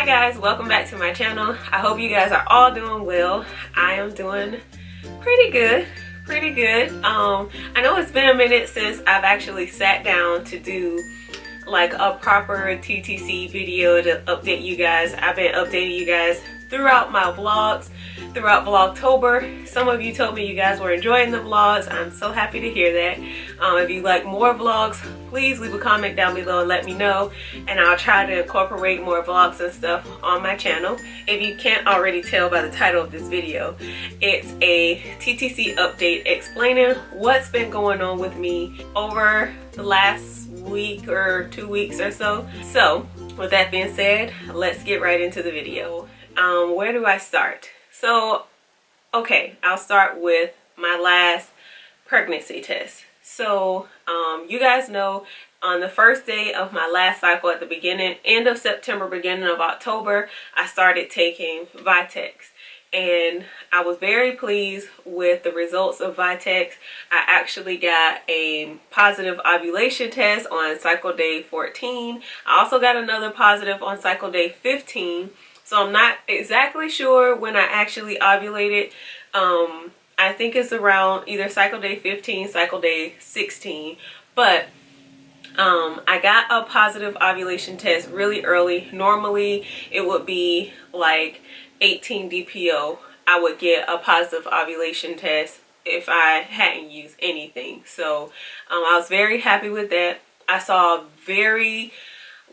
Hi guys, welcome back to my channel. I hope you guys are all doing well. I am doing pretty good. I know it's been a minute since I've actually sat down to do like a proper TTC video to update you guys. I've been updating you guys throughout my vlogs, throughout Vlogtober. Some of you told me you guys were enjoying the vlogs. I'm so happy to hear that. If you like more vlogs, please leave a comment down below and let me know, and I'll try to incorporate more vlogs and stuff on my channel. If you can't already tell by the title of this video, it's a TTC update explaining what's been going on with me over the last week or 2 weeks or so. So with that being said, let's get right into the video. Where do I start? So okay, I'll start with my last pregnancy test. So you guys know, on the first day of my last cycle at the end of September, beginning of October, I started taking Vitex, and I was very pleased with the results of Vitex. I actually got a positive ovulation test on cycle day 14. I also got another positive on cycle day 15. So I'm not exactly sure when I actually ovulated. I think it's around either cycle day 15, cycle day 16. But I got a positive ovulation test really early. Normally it would be like 18 DPO. I would get a positive ovulation test if I hadn't used anything. So I was very happy with that. I saw a very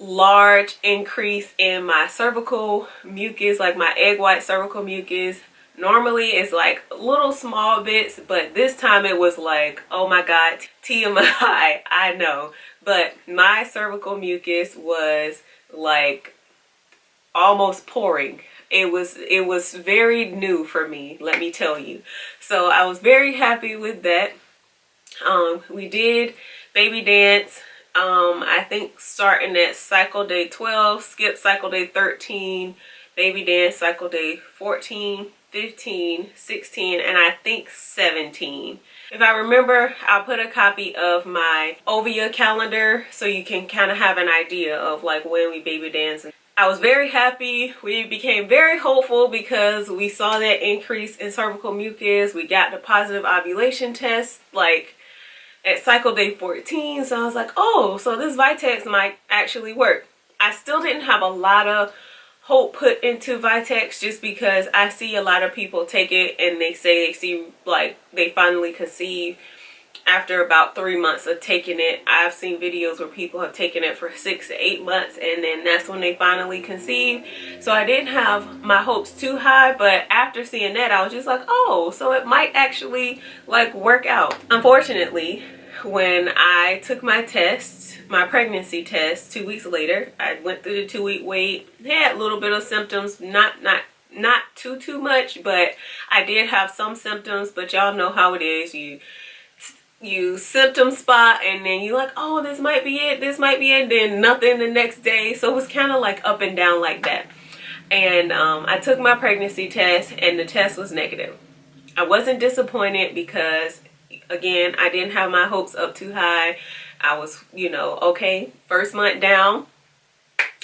large increase in my cervical mucus, like my egg white cervical mucus. Normally it's like little small bits, but this time it was like, oh my god, TMI, I know. But my cervical mucus was like almost pouring. It was very new for me, let me tell you. So I was very happy with that. We did baby dance. I think starting at cycle day 12, skip cycle day 13, baby dance cycle day 14, 15, 16, and I think 17. If I remember, I'll put a copy of my Ovia calendar so you can kind of have an idea of like when we baby dance. I was very happy. We became very hopeful because we saw that increase in cervical mucus. We got the positive ovulation test like at cycle day 14. So I was like, oh, so this Vitex might actually work. I still didn't have a lot of hope put into Vitex just because I see a lot of people take it and they say they see like they finally conceive after about 3 months of taking it. I've seen videos where people have taken it for 6 to 8 months and then that's when they finally conceive. So I didn't have my hopes too high, but after seeing that I was just like, oh, so it might actually like work out. Unfortunately, when I took my test, my pregnancy test 2 weeks later, I went through the 2-week wait, had a little bit of symptoms, not too much, but I did have some symptoms. But y'all know how it is, you symptom spot and then you like, oh, this might be it, then nothing the next day. So it was kind of like up and down like that. And I took my pregnancy test and the test was negative. I wasn't disappointed because again, I didn't have my hopes up too high. I was, you know, okay, first month down,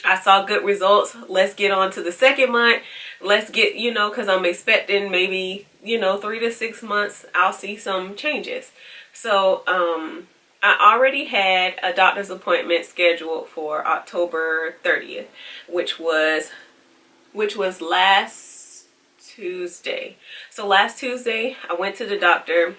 I saw good results. Let's get on to the second month. Let's get, you know, because I'm expecting maybe, you know, 3 to 6 months I'll see some changes. So I already had a doctor's appointment scheduled for October 30th, which was last Tuesday. So last Tuesday I went to the doctor.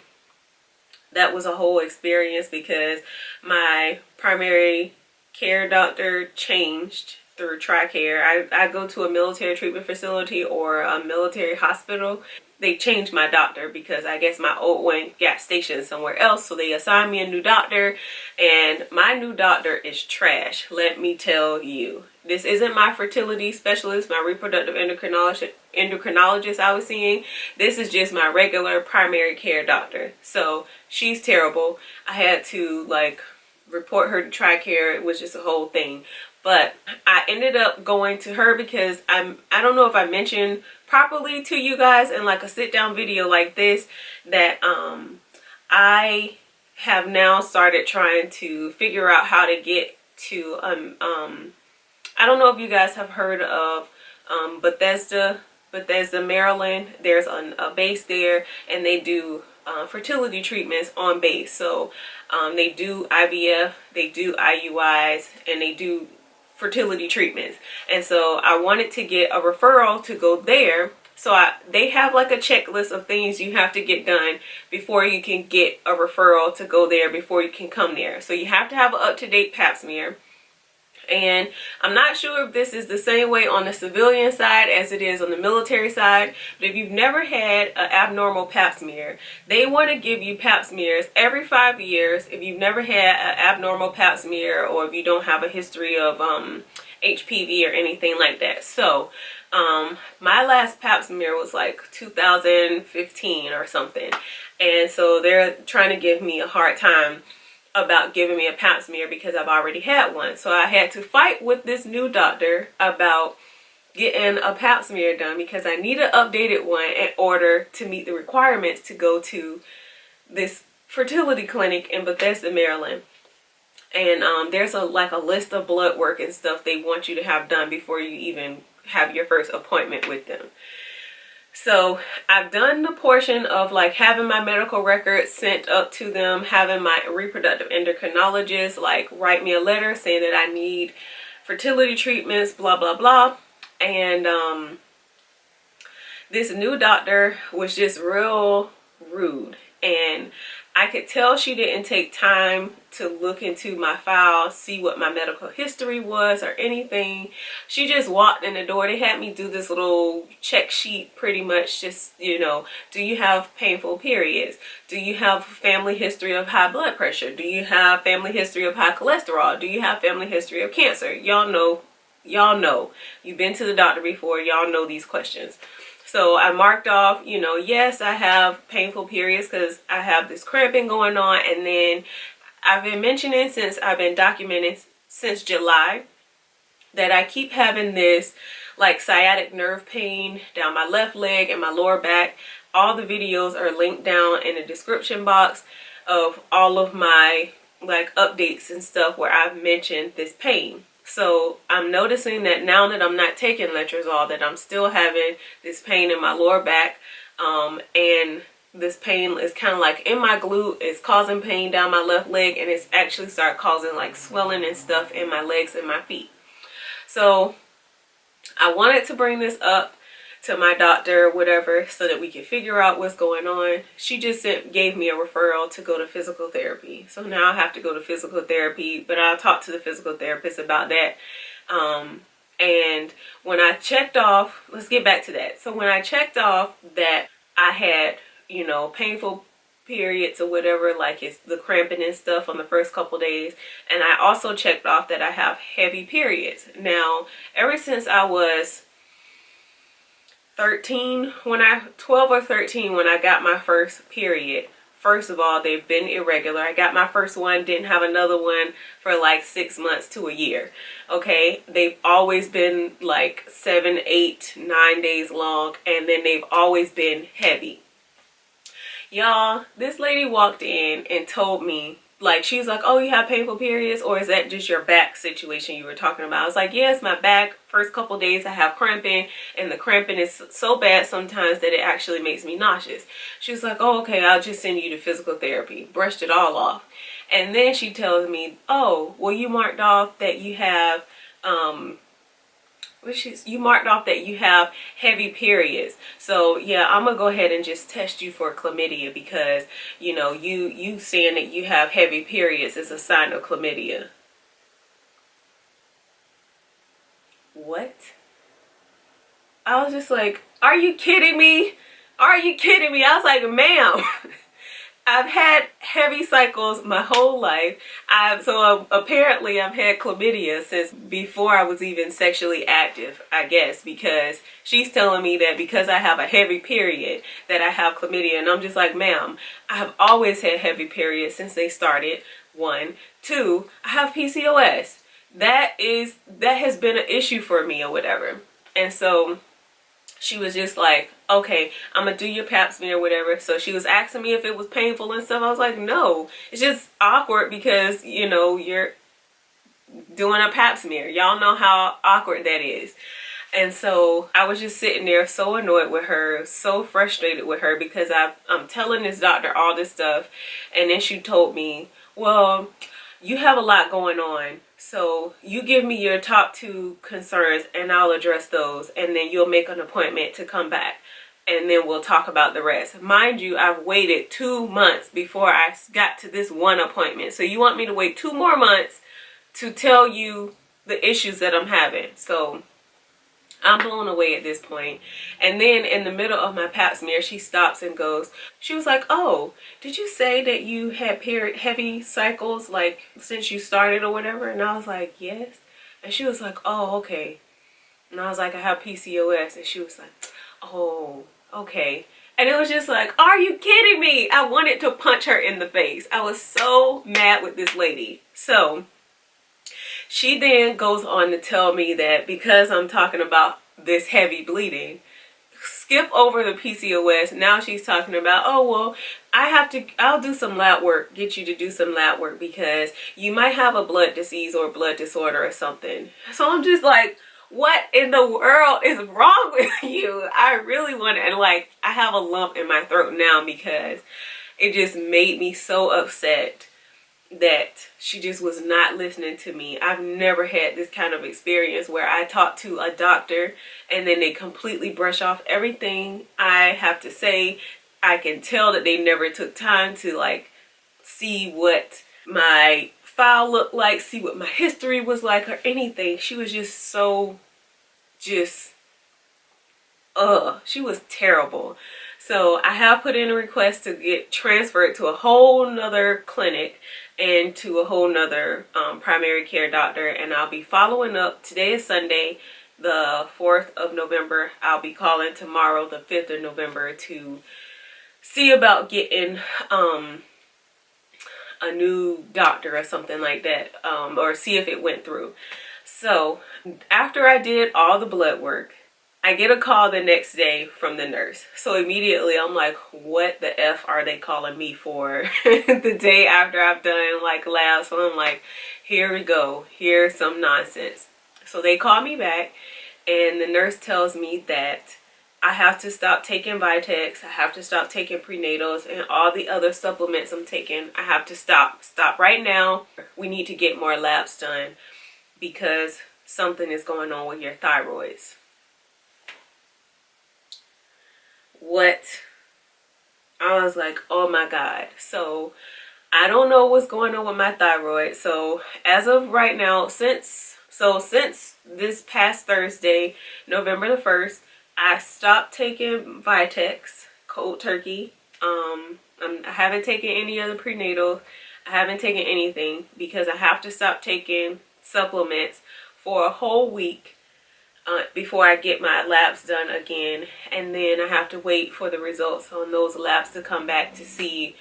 That was a whole experience because my primary care doctor changed through TRICARE. I go to a military treatment facility or a military hospital. They changed my doctor because I guess my old one got stationed somewhere else. So they assigned me a new doctor, and my new doctor is trash, let me tell you. This isn't my fertility specialist, my reproductive endocrinologist I was seeing. This is just my regular primary care doctor. So she's terrible. I had to like report her to TRICARE. It was just a whole thing. But I ended up going to her because I don't know if I mentioned properly to you guys in like a sit down video like this that I have now started trying to figure out how to get to I don't know if you guys have heard of Bethesda, Maryland. There's a base there, and they do fertility treatments on base. So they do IVF, they do IUIs, and they do fertility treatments. And so I wanted to get a referral to go there. So they have like a checklist of things you have to get done before you can get a referral to go there, before you can come there. So you have to have an up-to-date pap smear. And I'm not sure if this is the same way on the civilian side as it is on the military side, but if you've never had an abnormal pap smear, they want to give you pap smears every 5 years if you've never had an abnormal pap smear, or if you don't have a history of HPV or anything like that. So my last pap smear was like 2015 or something, and so they're trying to give me a hard time about giving me a pap smear because I've already had one. So I had to fight with this new doctor about getting a pap smear done because I need an updated one in order to meet the requirements to go to this fertility clinic in Bethesda, Maryland. And there's a list of blood work and stuff they want you to have done before you even have your first appointment with them. So I've done the portion of like having my medical records sent up to them, having my reproductive endocrinologist like write me a letter saying that I need fertility treatments, blah, blah, blah. And this new doctor was just real rude. And I could tell she didn't take time to look into my file, see what my medical history was or anything. She just walked in the door. They had me do this little check sheet, pretty much just, you know, do you have painful periods? Do you have family history of high blood pressure? Do you have family history of high cholesterol? Do you have family history of cancer? Y'all know. You've been to the doctor before. Y'all know these questions. So I marked off, you know, yes, I have painful periods because I have this cramping going on. And then I've been mentioning since I've been documenting since July that I keep having this like sciatic nerve pain down my left leg and my lower back. All the videos are linked down in the description box of all of my like updates and stuff where I've mentioned this pain. So I'm noticing that now that I'm not taking letrozole, that I'm still having this pain in my lower back, and this pain is kind of like in my glute. It's causing pain down my left leg, and it's actually started causing like swelling and stuff in my legs and my feet. So I wanted to bring this up to my doctor or whatever so that we can figure out what's going on. She just gave me a referral to go to physical therapy. So now I have to go to physical therapy, but I'll talk to the physical therapist about that. And when I checked off, let's get back to that. So when I checked off that I had, you know, painful periods or whatever, like it's the cramping and stuff on the first couple days, and I also checked off that I have heavy periods. Now, ever since I was 12 or 13 when I got my first period. First of all, they've been irregular. I got my first one, didn't have another one for like 6 months to a year. Okay, they've always been like 7, 8, 9 days long, and then they've always been heavy. Y'all, this lady walked in and told me, like, she's like, oh, you have painful periods, or is that just your back situation you were talking about? I was like, yes, my back. First couple days I have cramping, and the cramping is so bad sometimes that it actually makes me nauseous. She was like, oh, okay, I'll just send you to physical therapy. Brushed it all off. And then she tells me, oh, well, you marked off that you have heavy periods. So yeah, I'm gonna go ahead and just test you for chlamydia because, you know, you saying that you have heavy periods is a sign of chlamydia. What? I was just like, are you kidding me? Are you kidding me? I was like, ma'am, I've had heavy cycles my whole life. Apparently I've had chlamydia since before I was even sexually active, I guess, because she's telling me that because I have a heavy period that I have chlamydia. And I'm just like, ma'am, I have always had heavy periods since they started. 1, 2, I have PCOS. That has been an issue for me or whatever. And so she was just like, okay, I'm gonna do your pap smear or whatever. So she was asking me if it was painful and stuff. I was like, no, it's just awkward because, you know, you're doing a pap smear. Y'all know how awkward that is. And so I was just sitting there so annoyed with her, so frustrated with her, because I'm telling this doctor all this stuff. And then she told me, well, you have a lot going on. So you give me your top 2 concerns and I'll address those. And then you'll make an appointment to come back. And then we'll talk about the rest. Mind you, I've waited 2 months before I got to this one appointment. So you want me to wait 2 more months to tell you the issues that I'm having. So I'm blown away at this point. And then in the middle of my pap smear, she stops and goes, she was like, oh, did you say that you had heavy cycles like since you started or whatever? And I was like, yes. And she was like, oh, okay. And I was like, I have PCOS. And she was like, oh, okay. And it was just like, are you kidding me? I wanted to punch her in the face. I was so mad with this lady. So she then goes on to tell me that because I'm talking about this heavy bleeding, skip over the PCOS. Now she's talking about, oh, well, I'll do some lab work, get you to do some lab work because you might have a blood disease or blood disorder or something. So I'm just like, what in the world is wrong with you? I really want to, and like, I have a lump in my throat now because it just made me so upset that she just was not listening to me. I've never had this kind of experience where I talk to a doctor and then they completely brush off everything I have to say. I can tell that they never took time to like see what my file looked like, see what my history was like or anything. She was just so she was terrible. So I have put in a request to get transferred to a whole nother clinic and to a whole nother primary care doctor, and I'll be following up. Today is Sunday, the 4th of November. I'll be calling tomorrow, the 5th of November, to see about getting a new doctor or something like that, or see if it went through. So after I did all the blood work, I get a call the next day from the nurse. So immediately I'm like, what the F are they calling me for the day after I've done like labs? So I'm like, here we go. Here's some nonsense. So they call me back and the nurse tells me that I have to stop taking Vitex. I have to stop taking prenatals and all the other supplements I'm taking. I have to stop right now. We need to get more labs done because something is going on with your thyroids. What? I was like, oh my God. So I don't know what's going on with my thyroid. So as of right now, since this past Thursday, November the 1st, I stopped taking Vitex, cold turkey. I haven't taken any other prenatal. I haven't taken anything because I have to stop taking supplements for a whole week before I get my labs done again, and then I have to wait for the results on those labs to come back to see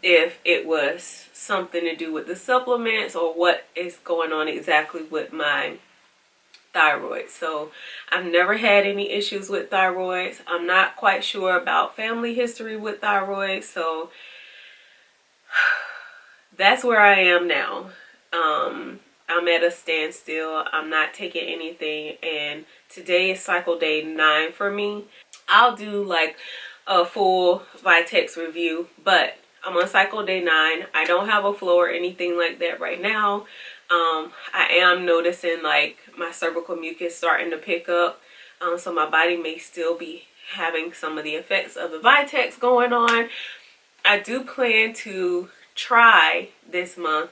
if it was something to do with the supplements or what is going on exactly with my thyroid. So I've never had any issues with thyroids. I'm not quite sure about family history with thyroid, so that's where I am now. I'm at a standstill. I'm not taking anything, and today is cycle day 9 for me. I'll do like a full Vitex review, but I'm on cycle day 9. I don't have a flow or anything like that right now. I am noticing like my cervical mucus starting to pick up, so my body may still be having some of the effects of the Vitex going on. I do plan to try this month.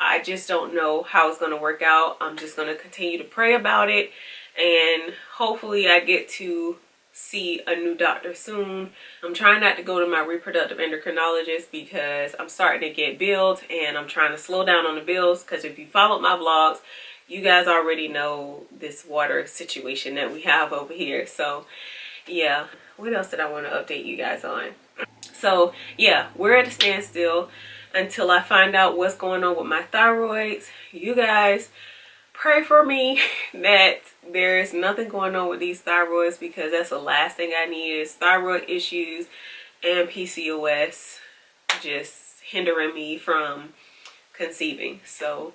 I just don't know how it's going to work out. I'm just going to continue to pray about it, and hopefully I get to see a new doctor soon. I'm trying not to go to my reproductive endocrinologist because I'm starting to get bills, and I'm trying to slow down on the bills because if you followed my vlogs, you guys already know this water situation that we have over here. So yeah, what else did I want to update you guys on? So yeah, we're at a standstill until I find out what's going on with my thyroids. You guys pray for me that there is nothing going on with these thyroids, because that's the last thing I need is thyroid issues and PCOS just hindering me from conceiving. So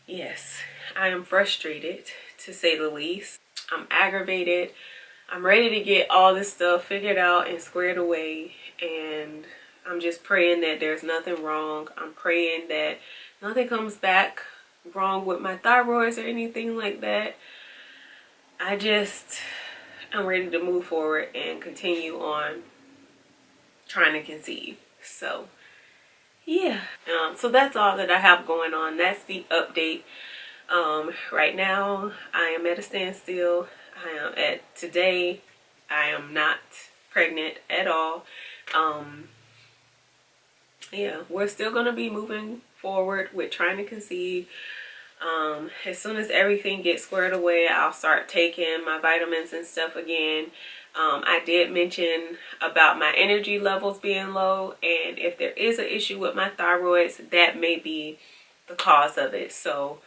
yes, I am frustrated to say the least. I'm aggravated. I'm ready to get all this stuff figured out and squared away, and I'm just praying that there's nothing wrong. I'm praying that nothing comes back wrong with my thyroids or anything like that. I'm ready to move forward and continue on trying to conceive. So yeah, so that's all that I have going on. That's the update. Right now I am at a standstill. Today I am not pregnant at all. Yeah, we're still gonna be moving forward with trying to conceive. As soon as everything gets squared away, I'll start taking my vitamins and stuff again. I did mention about my energy levels being low, and if there is an issue with my thyroids, that may be the cause of it. So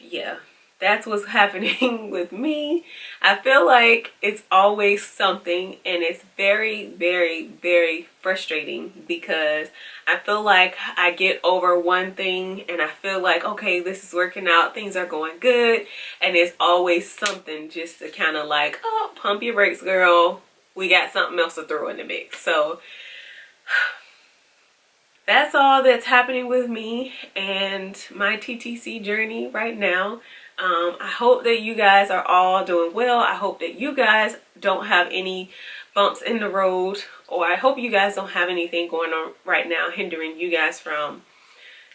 yeah, that's what's happening with me. I feel like it's always something, and it's very, very, very frustrating because I feel like I get over one thing and I feel like, okay, this is working out, things are going good, and it's always something just to kind of like, oh, pump your brakes, girl, we got something else to throw in the mix. So that's all that's happening with me and my TTC journey right now. I hope that you guys are all doing well. I hope that you guys don't have any bumps in the road, or I hope you guys don't have anything going on right now hindering you guys from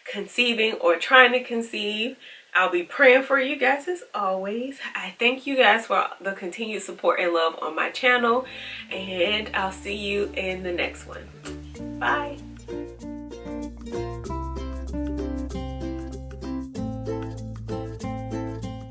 conceiving or trying to conceive. I'll be praying for you guys as always. I thank you guys for the continued support and love on my channel, and I'll see you in the next one. Bye.